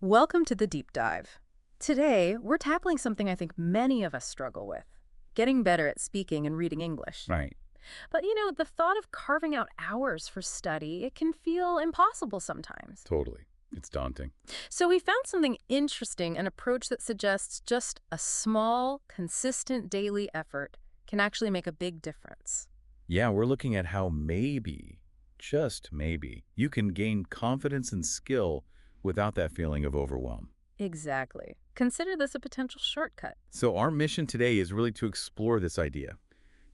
Welcome to the deep dive. Today, we're tackling something I think many of us struggle with, getting better at speaking and reading English. Right. But the thought of carving out hours for study, it can feel impossible sometimes. Totally. It's daunting. So we found something interesting, an approach that suggests just a small, consistent daily effort can actually make a big difference. Yeah, we're looking at how maybe, just maybe, you can gain confidence and skill without that feeling of overwhelm. Exactly. Consider this a potential shortcut. So our mission today is really to explore this idea.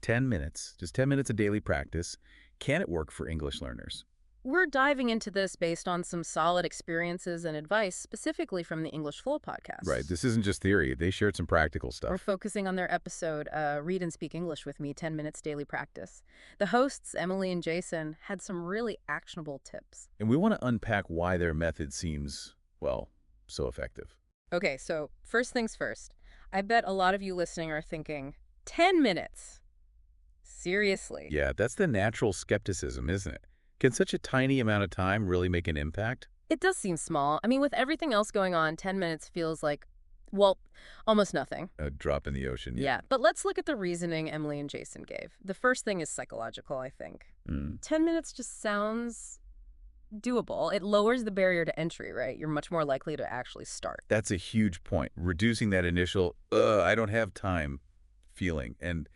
10 minutes, just 10 minutes of daily practice. Can it work for English learners? We're diving into this based on some solid experiences and advice specifically from the English Flow podcast. Right. This isn't just theory. They shared some practical We're stuff. focusing on their episode, Read and Speak English with Me, 10 Minutes Daily Practice. The hosts, Emily and Jason, had some really actionable tips. And we want to unpack why their method seems, well, so effective. Okay, so first things first. I bet a lot of you listening are thinking, 10 minutes? Seriously? Yeah, that's the natural skepticism, isn't it? Can such a tiny amount of time really make an impact? It does seem small. I mean, with everything else going on, 10 minutes feels like, well, almost nothing. A drop in the ocean. Yeah, but let's look at the reasoning Emily and Jason gave. The first thing is psychological, I think. Mm. 10 minutes just sounds doable. It lowers the barrier to entry, right? You're much more likely to actually start. That's a huge point. Reducing that initial, I don't have time feeling and,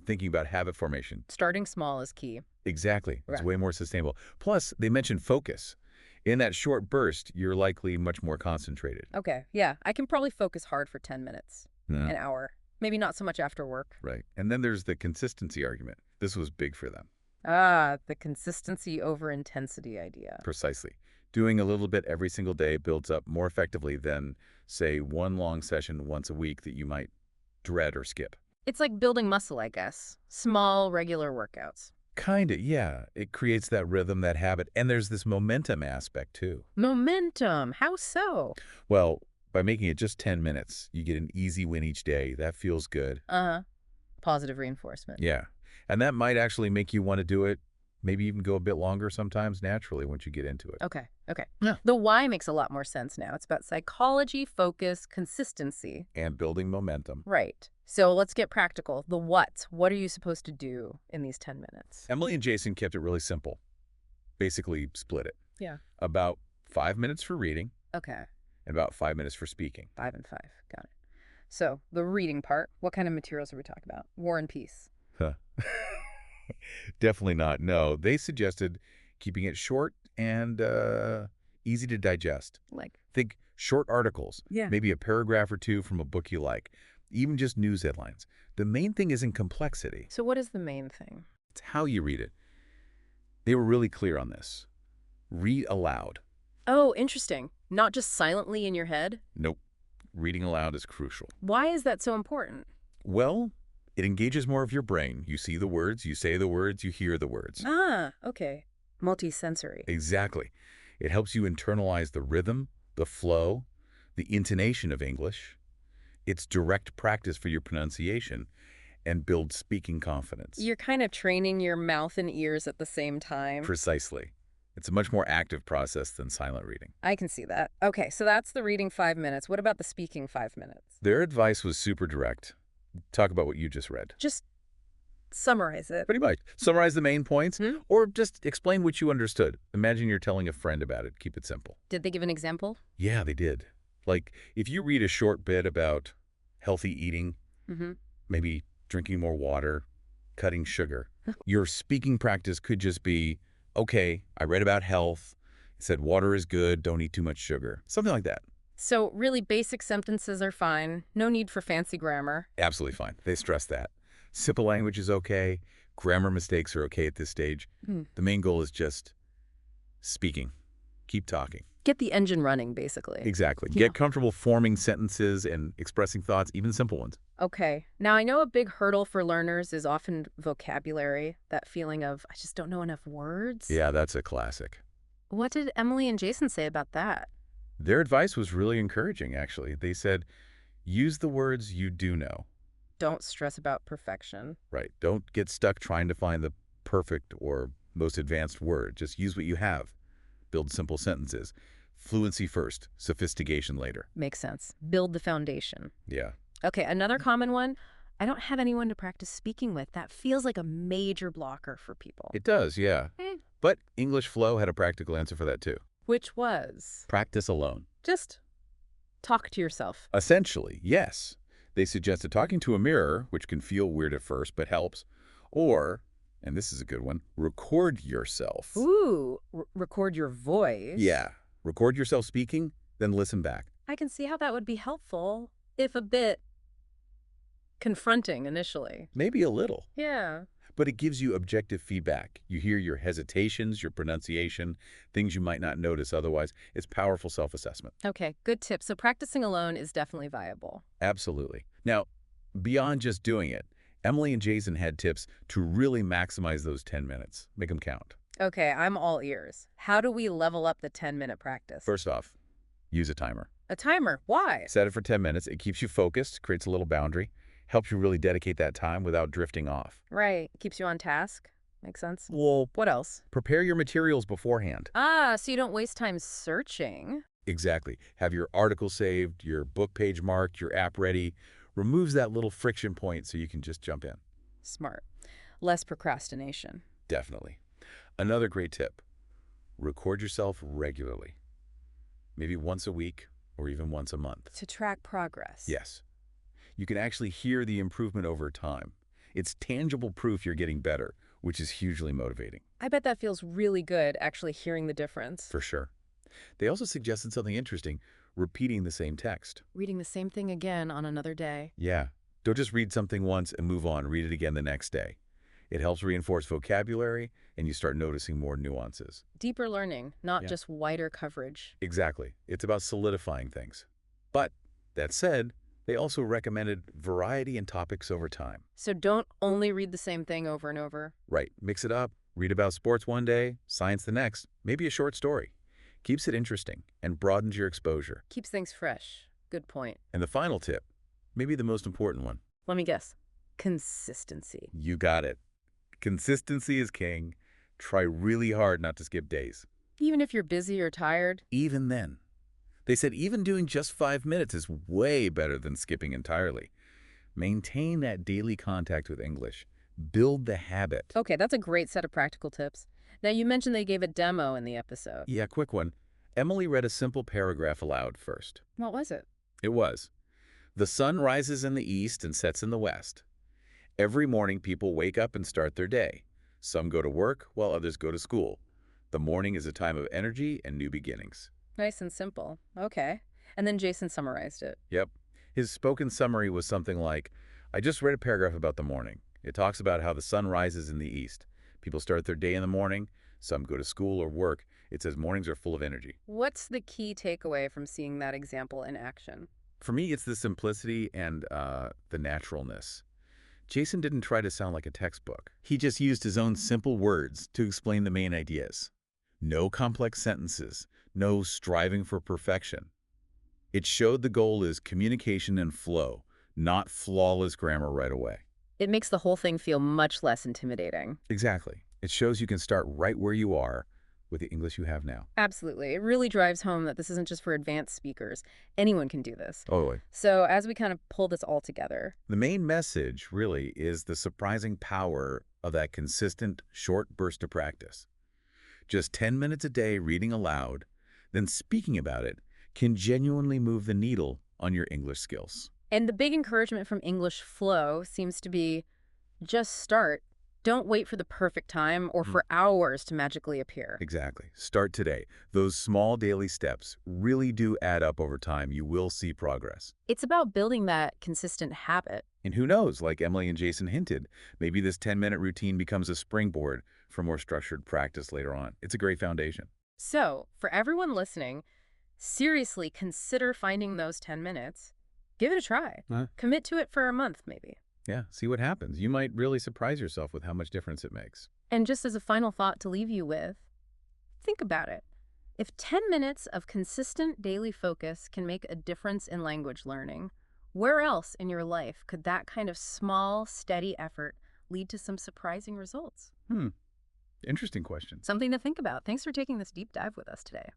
thinking about habit formation. Starting small is key. Exactly. It's Right. way more sustainable. Plus, they mentioned focus. In that short burst, you're likely much more concentrated. Okay, yeah, I can probably focus hard for 10 minutes, Yeah. an hour. Maybe not so much after work. Right. And then there's the consistency argument. This was big for them. Ah, the consistency over intensity idea. Precisely. Doing a little bit every single day builds up more effectively than, say, one long session once a week that you might dread or skip. It's like building muscle, I guess. Small, regular workouts. Kinda, yeah. It creates that rhythm, that habit, and there's this momentum aspect too. Momentum. How so? Well, by making it just 10 minutes, you get an easy win each day. That feels good. Uh-huh. Positive reinforcement. Yeah. And that might actually make you want to do it, maybe even go a bit longer sometimes naturally once you get into it. Okay, okay. Yeah. The why makes a lot more sense now. It's about psychology, focus, consistency. And building momentum. Right. So let's get practical. The what. What are you supposed to do in these 10 minutes? Emily and Jason kept it really simple. Basically split it. Yeah. About 5 minutes for reading Okay. and about 5 minutes for speaking. 5 and 5. Got it. So the reading part, what kind of materials are we talking about? War and Peace. Huh. Definitely not. No, they suggested keeping it short and easy to digest. Like, Think short articles, yeah. maybe a paragraph or two from a book you like, even just news headlines. The main thing isn't complexity. So what is the main thing? It's how you read it. They were really clear on this. Read aloud. Oh, interesting. Not just silently in your head? Nope. Reading aloud is crucial. Why is that so important? Well, it engages more of your brain. You see the words, you say the words, you hear the words. Ah, okay. Multisensory. Exactly. It helps you internalize the rhythm, the flow, the intonation of English. It's direct practice for your pronunciation and builds speaking confidence. You're kind of training your mouth and ears at the same time. Precisely. It's a much more active process than silent reading. I can see that. Okay, so that's the reading 5 minutes. What about the speaking 5 minutes? Their advice was super direct. Talk about what you just read. Just summarize it. Pretty much. Summarize the main points Hmm? or just explain what you understood. Imagine you're telling a friend about it. Keep it simple. Did they give an example? Yeah, they did. Like, if you read a short bit about healthy eating, Mm-hmm. maybe drinking more water, cutting sugar, your speaking practice could just be, okay, I read about health. It said water is good, don't eat too much sugar. Something like that. So really basic sentences are fine. No need for fancy grammar. Absolutely fine. They stress that. Simple language is okay. Grammar mistakes are okay at this stage. Hmm. The main goal is just speaking. Keep talking. Get the engine running, basically. Exactly. Yeah. Get comfortable forming sentences and expressing thoughts, even simple ones. Okay. Now, I know a big hurdle for learners is often vocabulary, that feeling of, I just don't know enough words. Yeah, that's a classic. What did Emily and Jason say about that? Their advice was really encouraging, actually. They said, use the words you do know. Don't stress about perfection. Right. Don't get stuck trying to find the perfect or most advanced word. Just use what you have. Build simple sentences. Fluency first, sophistication later. Makes sense. Build the foundation. Yeah. Okay, another common one. I don't have anyone to practice speaking with. That feels like a major blocker for people. It does, yeah. Eh, But English Flow had a practical answer for that too. which was Practice alone. just talk to yourself. Essentially, yes. They suggested talking to a mirror, which can feel weird at first but helps, or, and this is a good one, record yourself. Ooh, record your voice. Yeah. Record yourself speaking, then listen back. I can see how that would be helpful, if a bit confronting initially. Maybe a little. Yeah. But it gives you objective feedback. You hear your hesitations, your pronunciation, things you might not notice otherwise. It's powerful self-assessment. Okay, good tip. So practicing alone is definitely viable. Absolutely. Now, beyond just doing it, Emily and Jason had tips to really maximize those 10 minutes. Make them count. Okay, I'm all ears. How do we level up the 10-minute practice? First off, use a timer. A timer. Why? Set it for 10 minutes. It keeps you focused, creates a little boundary, helps you really dedicate that time without drifting off. Right. Keeps you on task. Makes sense. Well, What else? prepare your materials beforehand. Ah, so you don't waste time searching. Exactly. Have your article saved, your book page marked, your app ready. Removes that little friction point so you can just jump in. Smart. Less procrastination. Definitely. Another great tip, record yourself regularly. Maybe once a week or even once a month. To track progress. Yes. You can actually hear the improvement over time. It's tangible proof you're getting better, which is hugely motivating. I bet that feels really good, actually hearing the difference. For sure. They also suggested something interesting, repeating the same text. Reading the same thing again on another day. Yeah. Don't just read something once and move on. Read it again the next day. It helps reinforce vocabulary, and you start noticing more nuances. Deeper learning, not Yeah. just wider coverage. Exactly. It's about solidifying things. But that said, they also recommended variety in topics over time. So don't only read the same thing over and over. Right. Mix it up. Read about sports one day, science the next, maybe a short story. Keeps it interesting and broadens your exposure. Keeps things fresh. Good point. And the final tip, maybe the most important one. Let me guess. Consistency. You got it. Consistency is king. Try really hard not to skip days. Even if you're busy or tired. Even then. They said even doing just 5 minutes is way better than skipping entirely. Maintain that daily contact with English. Build the habit. Okay, that's a great set of practical tips. Now, you mentioned they gave a demo in the episode. Yeah, quick one. Emily read a simple paragraph aloud first. What was it? It was, "The sun rises in the east and sets in the west. Every morning people wake up and start their day. Some go to work while others go to school. The morning is a time of energy and new beginnings." Nice and simple. Okay. And then Jason summarized it. Yep. His spoken summary was something like, "I just read a paragraph about the morning. It talks about how the sun rises in the east. People start their day in the morning. Some go to school or work. It says mornings are full of energy." What's the key takeaway from seeing that example in action? For me, it's the simplicity and the naturalness. Jason didn't try to sound like a textbook. He just used his own simple words to explain the main ideas. No complex sentences, no striving for perfection. It showed the goal is communication and flow, not flawless grammar right away. It makes the whole thing feel much less intimidating. Exactly. It shows you can start right where you are with the English you have now. Absolutely. It really drives home that this isn't just for advanced speakers. Anyone can do this. Totally. So as we kind of pull this all together, The main message, really, is the surprising power of that consistent, short burst of practice. Just 10 minutes a day reading aloud, then speaking about it, can genuinely move the needle on your English skills. and the big encouragement from English Flow seems to be just start. Don't wait for the perfect time or for hours to magically appear. Exactly. Start today. Those small daily steps really do add up over time. You will see progress. It's about building that consistent habit. And who knows, like Emily and Jason hinted, maybe this 10-minute routine becomes a springboard for more structured practice later on. It's a great foundation. So, for everyone listening, seriously consider finding those 10 minutes. Give it a try. Commit to it for a month, maybe. Yeah, see what happens. You might really surprise yourself with how much difference it makes. And just as a final thought to leave you with, think about it. If 10 minutes of consistent daily focus can make a difference in language learning, where else in your life could that kind of small, steady effort lead to some surprising results? Interesting question. Something to think about. Thanks for taking this deep dive with us today.